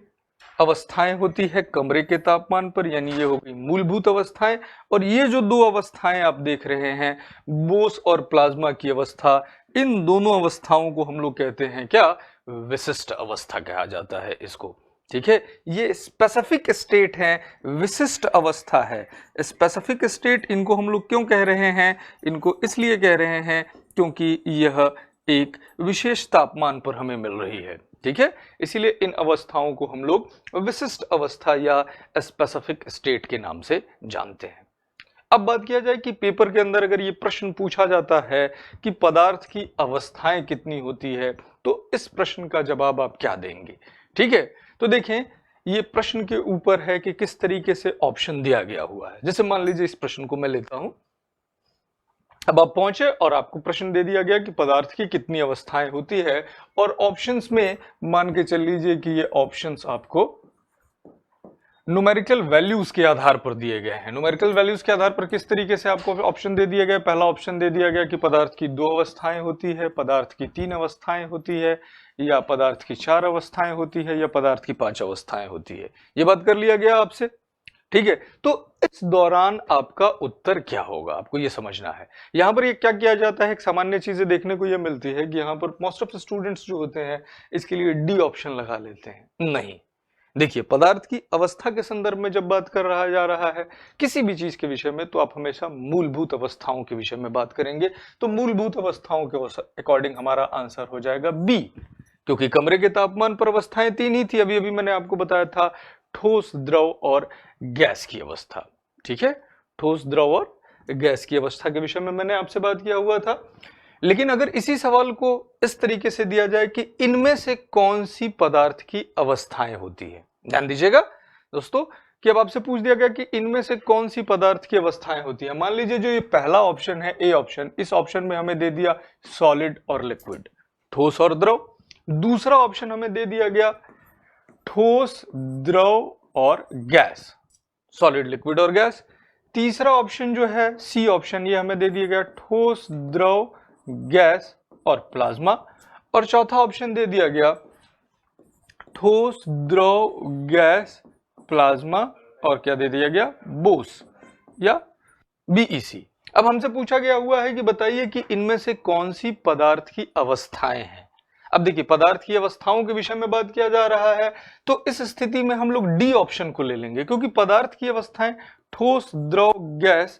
अवस्थाएं होती है कमरे के तापमान पर, यानी ये हो गई मूलभूत अवस्थाएं। और ये जो 2 अवस्थाएं आप देख रहे हैं, बोस और प्लाज्मा की अवस्था, इन दोनों अवस्थाओं को हम लोग कहते हैं क्या, विशिष्ट अवस्था कहा जाता है इसको, ठीक है। ये स्पेसिफिक स्टेट है, विशिष्ट अवस्था है। स्पेसिफिक स्टेट इनको हम लोग क्यों कह रहे हैं, इनको इसलिए कह रहे हैं क्योंकि यह एक विशेष तापमान पर हमें मिल रही है, ठीक है। इसीलिए इन अवस्थाओं को हम लोग विशिष्ट अवस्था या स्पेसिफिक स्टेट के नाम से जानते हैं। अब बात किया जाए कि पेपर के अंदर अगर ये प्रश्न पूछा जाता है कि पदार्थ की अवस्थाएं कितनी होती है, तो इस प्रश्न का जवाब आप क्या देंगे, ठीक है। तो देखें, ये प्रश्न के ऊपर है कि किस तरीके से ऑप्शन दिया गया हुआ है। जैसे मान लीजिए इस प्रश्न को मैं लेता हूं, अब आप पहुंचे और आपको प्रश्न दे दिया गया कि पदार्थ की कितनी अवस्थाएं होती है, और ऑप्शंस में मान के चल लीजिए कि ये ऑप्शंस आपको न्यूमेरिकल वैल्यूज के आधार पर दिए गए हैं। न्यूमेरिकल वैल्यूज के आधार पर किस तरीके से आपको ऑप्शन दे दिए गए? पहला ऑप्शन दे दिया गया कि पदार्थ की 2 अवस्थाएं होती है, पदार्थ की 3 अवस्थाएं होती है, या पदार्थ की 4 अवस्थाएं होती है, या पदार्थ की 5 अवस्थाएं होती है। ये बात कर लिया गया आपसे, ठीक है। तो इस दौरान आपका उत्तर क्या होगा, आपको ये समझना है। यहां पर ये क्या किया जाता है, एक सामान्य चीजें देखने को ये मिलती है कि यहां पर मोस्ट ऑफ द स्टूडेंट्स जो होते हैं इसके लिए डी ऑप्शन लगा लेते हैं। नहीं, देखिए, पदार्थ की अवस्था के संदर्भ में जब बात कर रहा जा रहा है किसी भी चीज के विषय में, तो आप हमेशा मूलभूत अवस्थाओं के विषय में बात करेंगे। तो मूलभूत अवस्थाओं के अकॉर्डिंग हमारा आंसर हो जाएगा बी, क्योंकि कमरे के तापमान पर अवस्थाएं 3 ही थी। अभी अभी मैंने आपको बताया था ठोस, द्रव और गैस की अवस्था, ठीक है। ठोस, द्रव और गैस की अवस्था के विषय में मैंने आपसे बात किया हुआ था। लेकिन अगर इसी सवाल को इस तरीके से दिया जाए कि इनमें से कौन सी पदार्थ की अवस्थाएं होती है, ध्यान दीजिएगा दोस्तों, कि अब आपसे पूछ दिया गया कि इनमें से कौन सी पदार्थ की अवस्थाएं होती है। मान लीजिए जो ये पहला ऑप्शन है, ए ऑप्शन, इस ऑप्शन में हमें दे दिया सॉलिड और लिक्विड, ठोस और द्रव। दूसरा ऑप्शन हमें दे दिया गया ठोस, द्रव और गैस, सॉलिड, लिक्विड और गैस। तीसरा ऑप्शन जो है सी ऑप्शन, ये हमें दे दिया गया ठोस, द्रव, गैस और प्लाज्मा। और चौथा ऑप्शन दे दिया गया ठोस, द्रव, गैस, प्लाज्मा और क्या दे दिया गया, बोस या बीईसी। अब हमसे पूछा गया हुआ है कि बताइए कि इनमें से कौन सी पदार्थ की अवस्थाएं हैं। अब देखिए, पदार्थ की अवस्थाओं के विषय में बात किया जा रहा है, तो इस स्थिति में हम लोग डी ऑप्शन को ले लेंगे, क्योंकि पदार्थ की अवस्थाएं ठोस, द्रव, गैस,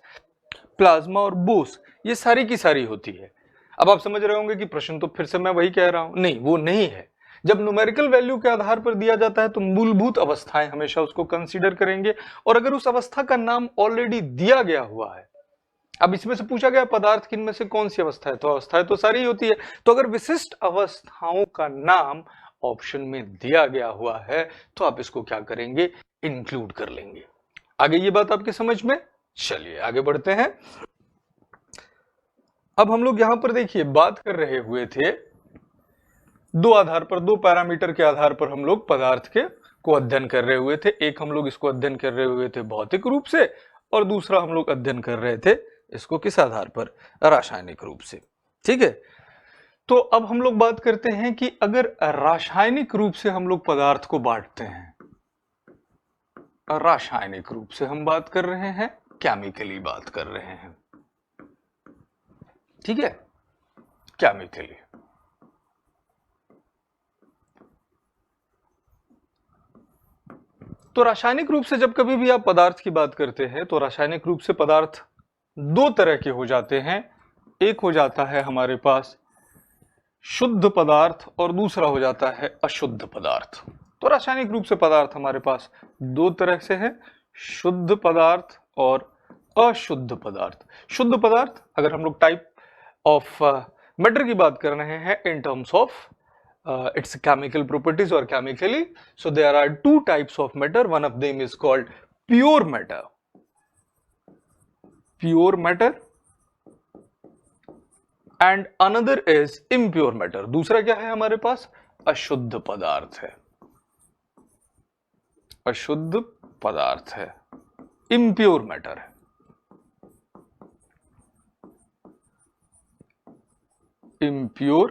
प्लाज्मा और बोस, ये सारी की सारी होती है। अब आप समझ रहे होंगे कि प्रश्न तो फिर से मैं वही कह रहा हूं, नहीं, वो नहीं है। जब न्यूमेरिकल वैल्यू के आधार पर दिया जाता है तो मूलभूत अवस्थाएं हमेशा उसको कंसीडर करेंगे, और अगर उस अवस्था का नाम ऑलरेडी दिया गया हुआ है, अब इसमें से पूछा गया पदार्थ किन में से कौन सी अवस्था है, तो अवस्थाएं तो सारी होती है। तो अगर विशिष्ट अवस्थाओं का नाम ऑप्शन में दिया गया हुआ है तो आप इसको क्या करेंगे, इंक्लूड कर लेंगे। आगे ये बात आपके समझ में, चलिए आगे बढ़ते हैं। अब हम लोग यहां पर देखिए बात कर रहे हुए थे दो आधार पर, दो पैरामीटर के आधार पर हम लोग पदार्थ के को अध्ययन कर रहे हुए थे। एक हम लोग इसको अध्ययन कर रहे हुए थे भौतिक रूप से, और दूसरा हम लोग अध्ययन कर रहे थे इसको किस आधार पर, रासायनिक रूप से, ठीक है। तो अब हम लोग बात करते हैं कि अगर रासायनिक रूप से हम लोग पदार्थ को बांटते हैं, रासायनिक रूप से हम बात कर रहे हैं, केमिकली बात कर रहे हैं, ठीक है, केमिकली। तो रासायनिक रूप से जब कभी भी आप पदार्थ की बात करते हैं तो रासायनिक रूप से पदार्थ दो तरह के हो जाते हैं। एक हो जाता है हमारे पास शुद्ध पदार्थ और दूसरा हो जाता है अशुद्ध पदार्थ। तो रासायनिक रूप से पदार्थ हमारे पास दो तरह से है, शुद्ध पदार्थ और अशुद्ध पदार्थ। शुद्ध पदार्थ, अगर हम लोग टाइप ऑफ मैटर की बात कर रहे हैं in terms of its chemical properties or chemically, so there are two types of matter. One of them is called pure matter, and another is impure matter. दूसरा क्या है हमारे पास, अशुद्ध पदार्थ है, अशुद्ध पदार्थ है, impure matter है। impure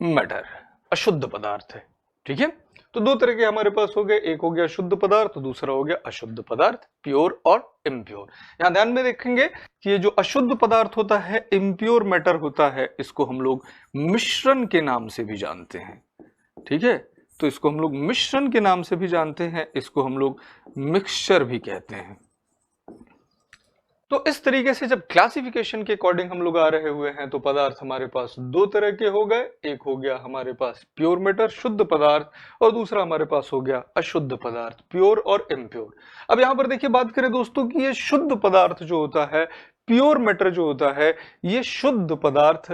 मैटर, अशुद्ध पदार्थ है, ठीक है। तो दो तरह के हमारे पास हो गए, एक हो गया शुद्ध पदार्थ, दूसरा हो गया अशुद्ध पदार्थ, प्योर और इम्प्योर। यहां ध्यान में रखेंगे कि ये जो अशुद्ध पदार्थ होता है, इम्प्योर मैटर होता है, इसको हम लोग मिश्रण के नाम से भी जानते हैं, ठीक है। तो इसको हम लोग मिश्रण के नाम से भी जानते हैं, इसको हम लोग मिक्सचर भी कहते हैं। तो इस तरीके से जब क्लासिफिकेशन के अकॉर्डिंग हम लोग आ रहे हुए हैं तो पदार्थ हमारे पास दो तरह के हो गए, एक हो गया हमारे पास प्योर मैटर, शुद्ध पदार्थ, और दूसरा हमारे पास हो गया अशुद्ध पदार्थ, प्योर और इम्प्योर। अब यहां पर देखिए बात करें दोस्तों कि ये शुद्ध पदार्थ जो होता है, प्योर मैटर जो होता है, ये शुद्ध पदार्थ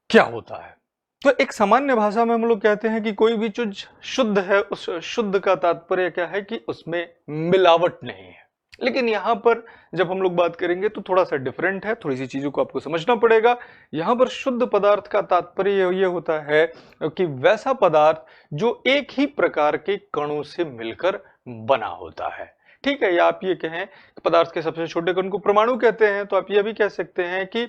क्या होता है। तो एक सामान्य भाषा में हम लोग कहते हैं कि कोई भी चीज शुद्ध है, उस शुद्ध का तात्पर्य क्या है कि उसमें मिलावट नहीं है। लेकिन यहां पर जब हम लोग बात करेंगे तो थोड़ा सा डिफरेंट है, थोड़ी सी चीजों को आपको समझना पड़ेगा। यहां पर शुद्ध पदार्थ का तात्पर्य ये होता है कि वैसा पदार्थ जो एक ही प्रकार के कणों से मिलकर बना होता है। ठीक है, या आप ये कहें पदार्थ के सबसे छोटे कण को परमाणु कहते हैं, तो आप ये भी कह सकते हैं कि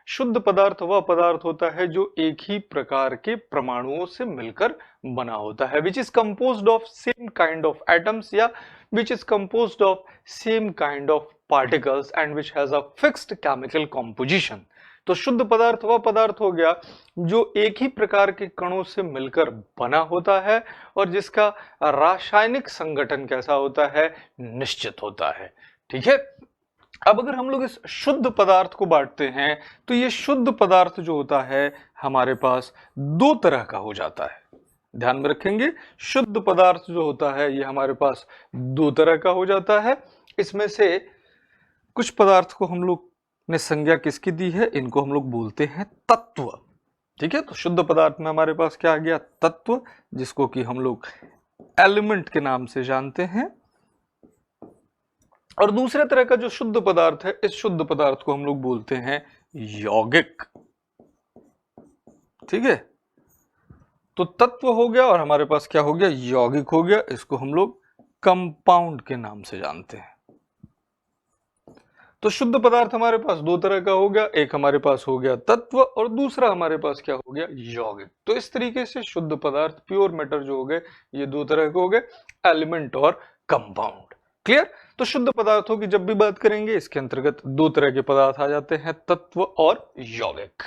शुद्ध पदार्थ वह पदार्थ होता है जो एक ही प्रकार के परमाणुओं से मिलकर बना होता है, which is composed of same kind of atoms या which is composed of same kind of particles and which has a fixed chemical composition। तो शुद्ध पदार्थ वह पदार्थ हो गया जो एक ही प्रकार के कणों से मिलकर बना होता है और जिसका रासायनिक संगठन कैसा होता है, निश्चित होता है। ठीक है, अब अगर हम लोग इस शुद्ध पदार्थ को बांटते हैं तो ये शुद्ध पदार्थ जो होता है हमारे पास दो तरह का हो जाता है। ध्यान में रखेंगे, शुद्ध पदार्थ जो होता है ये हमारे पास दो तरह का हो जाता है। इसमें से कुछ पदार्थ को हम लोग ने संज्ञा किसकी दी है, इनको हम लोग बोलते हैं तत्व। ठीक है, तो शुद्ध पदार्थ में हमारे पास क्या आ गया, तत्व, जिसको कि हम लोग एलिमेंट के नाम से जानते हैं। और दूसरे तरह का जो शुद्ध पदार्थ है, इस शुद्ध पदार्थ को हम लोग बोलते हैं यौगिक। ठीक है, तो तत्व हो गया और हमारे पास क्या हो गया, यौगिक हो गया। इसको हम लोग कंपाउंड के नाम से जानते हैं। तो शुद्ध पदार्थ हमारे पास दो तरह का हो गया, एक हमारे पास हो गया तत्व और दूसरा हमारे पास क्या हो गया, यौगिक। तो इस तरीके से शुद्ध पदार्थ, प्योर मैटर जो हो गए, ये दो तरह के हो गए, एलिमेंट और कंपाउंड। क्लियर? तो शुद्ध पदार्थों की जब भी बात करेंगे इसके अंतर्गत दो तरह के पदार्थ आ जाते हैं, तत्व और यौगिक।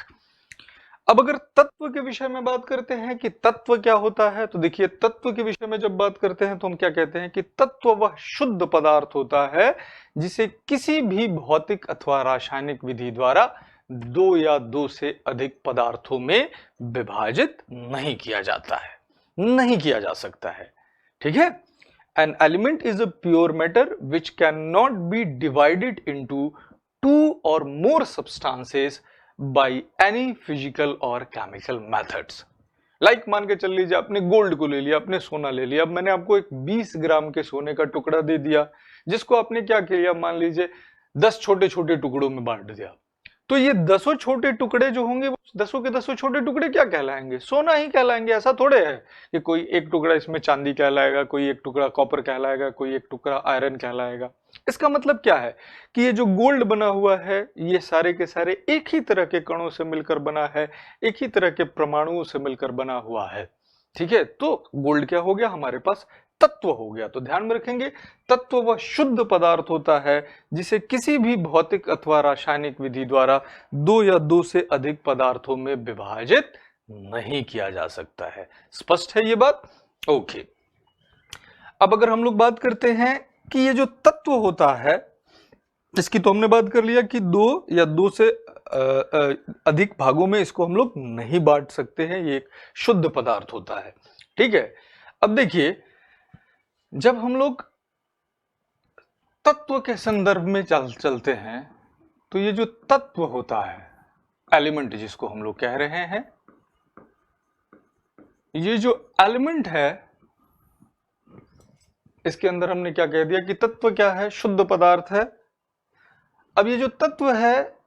अब अगर तत्व के विषय में बात करते हैं कि तत्व क्या होता है, तो देखिए तत्व के विषय में जब बात करते हैं तो हम क्या कहते हैं कि तत्व वह शुद्ध पदार्थ होता है जिसे किसी भी भौतिक अथवा रासायनिक विधि द्वारा दो या दो से अधिक पदार्थों में विभाजित नहीं किया जाता है, नहीं किया जा सकता है। ठीक है, an element is a pure matter which can not be divided into two or more substances by any physical or chemical methods। Like मान के चल लीजिए आपने गोल्ड को ले लिया, आपने सोना ले लिया। अब मैंने आपको एक 20 ग्राम के सोने का टुकड़ा दे दिया जिसको आपने क्या किया, मान लीजिए 10 छोटे छोटे टुकड़ों में बांट दिया। तो ये 10 छोटे टुकड़े जो होंगे वो 10 के 10 छोटे टुकड़े क्या कहलाएंगे, सोना ही कहलाएंगे। ऐसा थोड़े है कि कोई एक टुकड़ा इसमें चांदी कहलाएगा, कोई एक टुकड़ा कॉपर कहलाएगा, कोई एक टुकड़ा आयरन कहलाएगा। इसका मतलब क्या है कि ये जो गोल्ड बना हुआ है ये सारे के सारे एक ही तरह के कणों से मिलकर बना है, एक ही तरह के परमाणुओं से मिलकर बना हुआ है। ठीक है, तो गोल्ड क्या हो गया, हमारे पास तत्व हो गया। तो ध्यान में रखेंगे, तत्व वह शुद्ध पदार्थ होता है जिसे किसी भी भौतिक अथवा रासायनिक विधि द्वारा दो या दो से अधिक पदार्थों में विभाजित नहीं किया जा सकता है। स्पष्ट है ये बात? ओके। अब अगर हम लोग बात करते हैं कि ये जो तत्व होता है इसकी तो हमने बात कर लिया कि दो या दो से अधिक भागों में इसको हम लोग नहीं बांट सकते हैं, ये एक शुद्ध पदार्थ होता है। ठीक है, अब देखिए जब हम लोग तत्व के संदर्भ में चलते हैं तो ये जो तत्व होता है, एलिमेंट जिसको हम लोग कह रहे हैं, ये जो एलिमेंट है इसके अंदर हमने क्या कह दिया कि तत्व क्या है, शुद्ध पदार्थ है। अब ये जो तत्व है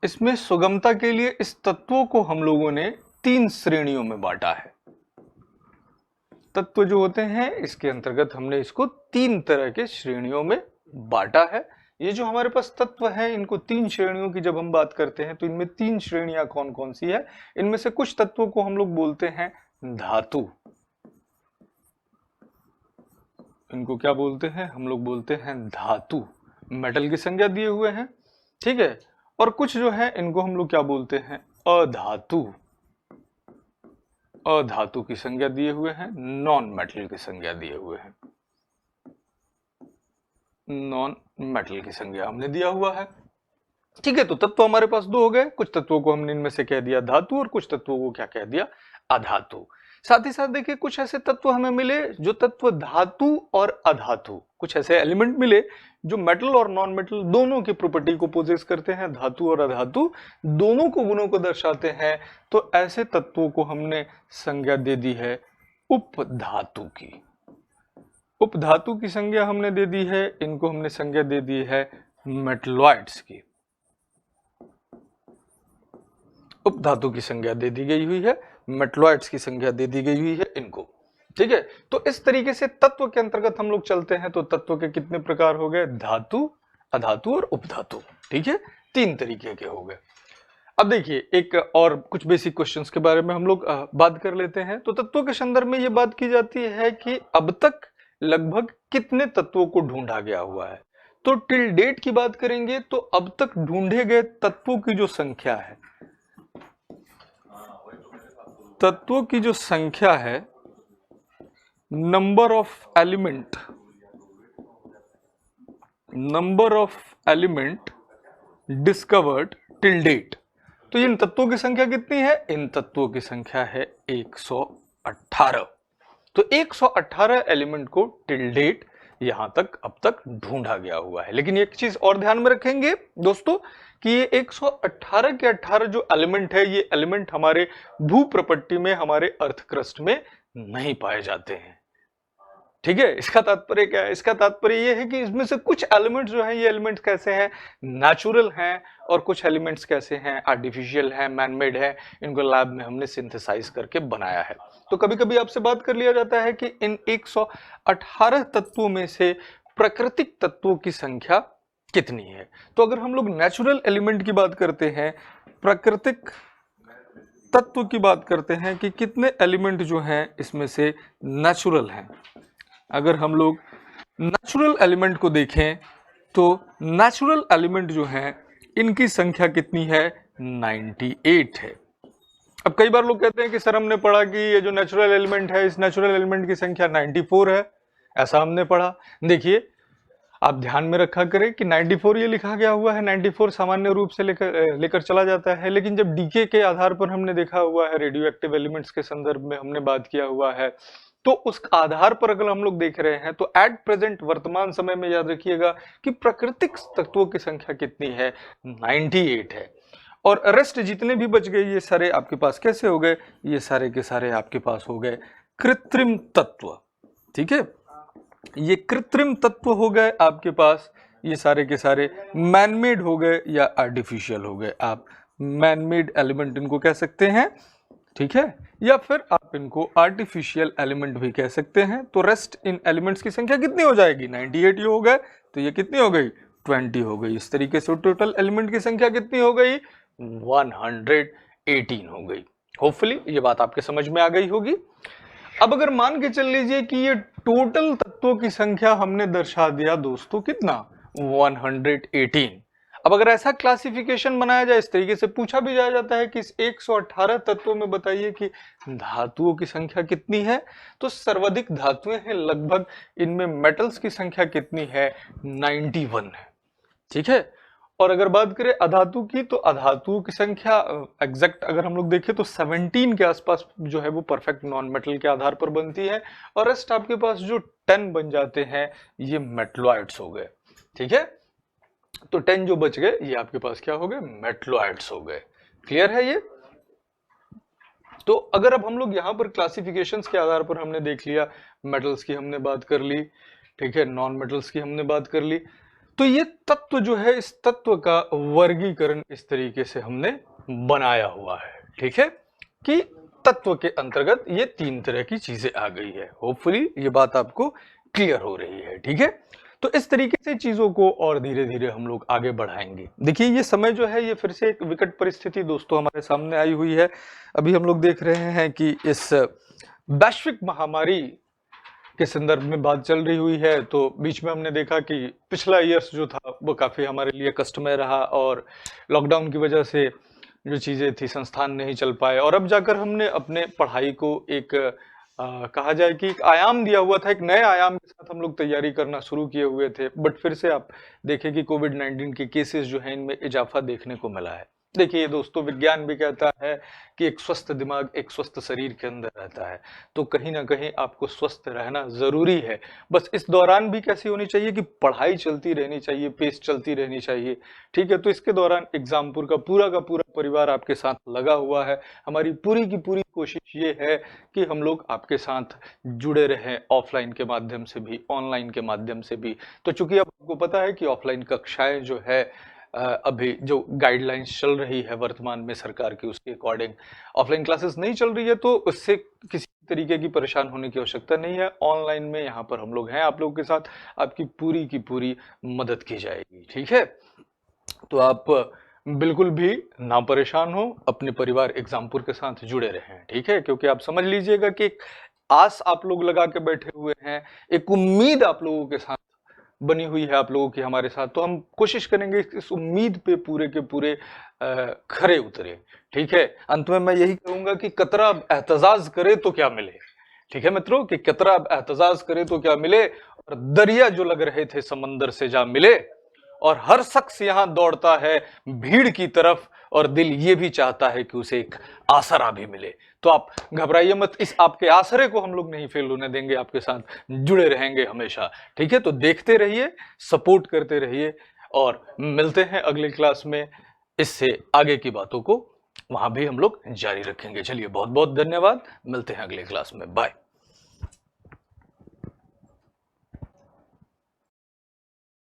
इसमें सुगमता के लिए इस तत्वों को हम लोगों ने 3 श्रेणियों में बांटा है। तत्व जो होते हैं इसके अंतर्गत हमने इसको 3 तरह के श्रेणियों में बांटा है। ये जो हमारे पास तत्व है इनको 3 श्रेणियों की जब हम बात करते हैं तो इनमें 3 श्रेणियां कौन कौन सी है, इनमें से कुछ तत्वों को हम लोग बोलते हैं धातु। इनको क्या बोलते हैं, हम लोग बोलते हैं धातु, मेटल की संज्ञा दिए हुए हैं। ठीक है, और कुछ जो है इनको हम लोग क्या बोलते हैं, अधातु, अधातु की संज्ञा दिए हुए हैं, नॉन मेटल की संज्ञा दिए हुए हैं, नॉन मेटल की संज्ञा हमने दिया हुआ है। ठीक है, तो तत्व हमारे पास 2 हो गए। कुछ तत्वों को हमने इनमें से कह दिया धातु और कुछ तत्वों को क्या कह दिया, अधातु। साथ ही साथ देखिए कुछ ऐसे तत्व हमें मिले जो तत्व धातु और अधातु, कुछ ऐसे एलिमेंट मिले जो मेटल और नॉन मेटल दोनों की प्रॉपर्टी को पोजेस करते हैं, धातु और अधातु दोनों को गुणों को दर्शाते हैं। तो ऐसे तत्वों को हमने संज्ञा दे दी है उपधातु की। उपधातु की संज्ञा हमने दे दी है, इनको हमने संज्ञा दे दी है मेटलॉइड्स की। उपधातु की संज्ञा दे दी गई हुई है, मेटलॉइड्स की संज्ञा दे दी गई हुई है इनको। ठीक है। तो इस तरीके से तत्व के अंतर्गत हम लोग चलते हैं। तो तत्व के कितने प्रकार हो गए? धातु, अधातु और उपधातु। ठीक है, 3 तरीके के हो गए। अब देखिए एक और कुछ बेसिक क्वेश्चंस के बारे में हम लोग बात कर लेते हैं। तो तत्वों के संदर्भ में ये बात की जाती है कि अब तक लगभग कितने तत्वों को ढूंढा गया हुआ है। तो टिल डेट की बात करेंगे तो अब तक ढूंढे गए तत्वों की जो संख्या है, तत्वों की जो संख्या है, number of element discovered till date. तो इन तत्वों की संख्या कितनी है? इन तत्वों की संख्या है 118। तो 118 एलिमेंट को टिल डेट यहां तक अब तक ढूंढा गया हुआ है। लेकिन एक चीज और ध्यान में रखेंगे दोस्तों कि ये 118 के 18 जो एलिमेंट है, ये एलिमेंट हमारे भू प्रपट्टी में, हमारे अर्थ क्रस्ट में नहीं पाए जाते हैं। ठीक है, इसका तात्पर्य क्या है? इसका तात्पर्य ये है कि इसमें से कुछ एलिमेंट्स जो हैं, ये एलिमेंट्स कैसे हैं? नेचुरल हैं, और कुछ एलिमेंट्स कैसे हैं? आर्टिफिशियल हैं, मैनमेड है। इनको लैब में हमने सिंथेसाइज करके बनाया है। तो कभी कभी आपसे बात कर लिया जाता है कि इन 118 तत्वों में से प्राकृतिक तत्वों की संख्या कितनी है। तो अगर हम लोग नेचुरल एलिमेंट की बात करते हैं, प्राकृतिक तत्व की बात करते हैं कि कितने एलिमेंट जो हैं इसमें से नेचुरल हैं। अगर हम लोग नेचुरल एलिमेंट को देखें तो नेचुरल एलिमेंट जो हैं इनकी संख्या कितनी है? 98 है। अब कई बार लोग कहते हैं कि सर हमने पढ़ा कि ये जो नेचुरल एलिमेंट है, इस नेचुरल एलिमेंट की संख्या 94 है, ऐसा हमने पढ़ा। देखिए आप ध्यान में रखा करें कि 94 ये लिखा गया हुआ है, 94 सामान्य रूप से लेकर चला जाता है। लेकिन जब डीके के आधार पर हमने देखा हुआ है, रेडियो एक्टिव एलिमेंट्स के संदर्भ में हमने बात किया हुआ है, तो उस आधार पर अगर हम लोग देख रहे हैं तो एट प्रेजेंट, वर्तमान समय में याद रखिएगा कि प्राकृतिक तत्वों की संख्या कितनी है? 98 है। और रेस्ट जितने भी बच गए ये सारे आपके पास कैसे हो गए? ये सारे के सारे आपके पास हो गए कृत्रिम तत्व। ठीक है, ये कृत्रिम तत्व हो गए आपके पास, ये सारे के सारे मैनमेड हो गए या आर्टिफिशियल हो गए। आप मैनमेड एलिमेंट इनको कह सकते हैं, ठीक है, या फिर आप इनको आर्टिफिशियल एलिमेंट भी कह सकते हैं। तो रेस्ट इन एलिमेंट्स की संख्या कितनी हो जाएगी? 98 हो गए, तो ये कितनी हो गई? 20 हो गई। इस तरीके से टोटल एलिमेंट की संख्या कितनी हो गई? 118 हो गई। होपफुली ये बात आपके समझ में आ गई होगी। अब अगर मान के चल लीजिए कि ये टोटल तत्वों की संख्या हमने दर्शा दिया दोस्तों कितना? 118। अब अगर ऐसा क्लासिफिकेशन बनाया जाए, इस तरीके से पूछा भी जाता है कि इस 118 तत्वों में बताइए कि धातुओं की संख्या कितनी है, तो सर्वाधिक धातुएं हैं लगभग। इनमें मेटल्स की संख्या कितनी है? 91 है। ठीक है, और अगर बात करें अधातु की, तो अधातुओं की संख्या एग्जैक्ट अगर हम लोग देखें तो 17 के आसपास जो है वो परफेक्ट नॉन मेटल के आधार पर बनती है, और रेस्ट आपके पास जो 10 बन जाते हैं ये मेटलॉइड्स हो गए। ठीक है, तो 10 जो बच गए ये आपके पास क्या हो गए? मेटलॉइड्स हो गए। क्लियर है ये? तो अगर अब हम लोग यहाँ पर क्लासिफिकेशंस के आधार पर हमने देख लिया, मेटल्स की हमने बात कर ली, ठीक है, नॉन मेटल्स की हमने बात कर ली, तो ये तत्व जो है, इस तत्व का वर्गीकरण इस तरीके से हमने बनाया हुआ है। ठीक है, कि तत्व के अंतर्गत ये 3 तरह की चीजें आ गई है। होपफुली ये बात आपको क्लियर हो रही है। ठीक है, तो इस तरीके से चीजों को और धीरे धीरे हम लोग आगे बढ़ाएंगे। देखिए ये समय जो है, ये फिर से एक विकट परिस्थिति दोस्तों हमारे सामने आई हुई है। अभी हम लोग देख रहे हैं कि इस वैश्विक महामारी के संदर्भ में बात चल रही हुई है। तो बीच में हमने देखा कि पिछला ईयर्स जो था वो काफी हमारे लिए कष्टमय रहा, और लॉकडाउन की वजह से जो चीजें थी, संस्थान नहीं चल पाए, और अब जाकर हमने अपने पढ़ाई को एक कहा जाए कि एक आयाम दिया हुआ था, एक नए आयाम के साथ हम लोग तैयारी करना शुरू किए हुए थे। बट फिर से आप देखें कि कोविड-19 के केसेस जो हैं इनमें इजाफा देखने को मिला है। देखिए दोस्तों, विज्ञान भी कहता है कि एक स्वस्थ दिमाग एक स्वस्थ शरीर के अंदर रहता है, तो कहीं ना कहीं आपको स्वस्थ रहना जरूरी है। बस इस दौरान भी कैसी होनी चाहिए कि पढ़ाई चलती रहनी चाहिए, पेस चलती रहनी चाहिए। ठीक है, तो इसके दौरान एग्जामपुर का पूरा परिवार आपके साथ लगा हुआ है। हमारी पूरी की पूरी कोशिश ये है कि हम लोग आपके साथ जुड़े रहें, ऑफलाइन के माध्यम से भी, ऑनलाइन के माध्यम से भी। तो चूंकि अब आपको पता है कि ऑफलाइन कक्षाएं जो है अभी जो गाइडलाइंस चल रही है वर्तमान में सरकार की, उसके अकॉर्डिंग ऑफलाइन क्लासेस नहीं चल रही है, तो उससे किसी तरीके की परेशान होने की आवश्यकता नहीं है। ऑनलाइन में यहाँ पर हम लोग हैं आप लोगों के साथ, आपकी पूरी की पूरी मदद की जाएगी, ठीक है। तो आप बिल्कुल भी ना परेशान हो, अपने परिवार एग्जामपुर के साथ जुड़े रहें, ठीक है। क्योंकि आप समझ लीजिएगा कि एक आस आप लोग लगा के बैठे हुए हैं, एक उम्मीद आप लोगों के साथ बनी हुई है आप लोगों की हमारे साथ। तो हम कोशिश करेंगे इस उम्मीद पे पूरे के पूरे खरे उतरे, ठीक है। अंत में मैं यही कहूंगा कि कतरा एहतजाज करे तो क्या मिले, ठीक है मित्रों, कि कतरा एहतजाज करे तो क्या मिले, और दरिया जो लग रहे थे समंदर से जा मिले, और हर शख्स यहां दौड़ता है भीड़ की तरफ, और दिल ये भी चाहता है कि उसे एक आसरा भी मिले। तो आप घबराइए मत, इस आपके आसरे को हम लोग नहीं फेल होने देंगे, आपके साथ जुड़े रहेंगे हमेशा, ठीक है। तो देखते रहिए, सपोर्ट करते रहिए, और मिलते हैं अगले क्लास में। इससे आगे की बातों को वहां भी हम लोग जारी रखेंगे। चलिए बहुत बहुत धन्यवाद, मिलते हैं अगले क्लास में, बाय।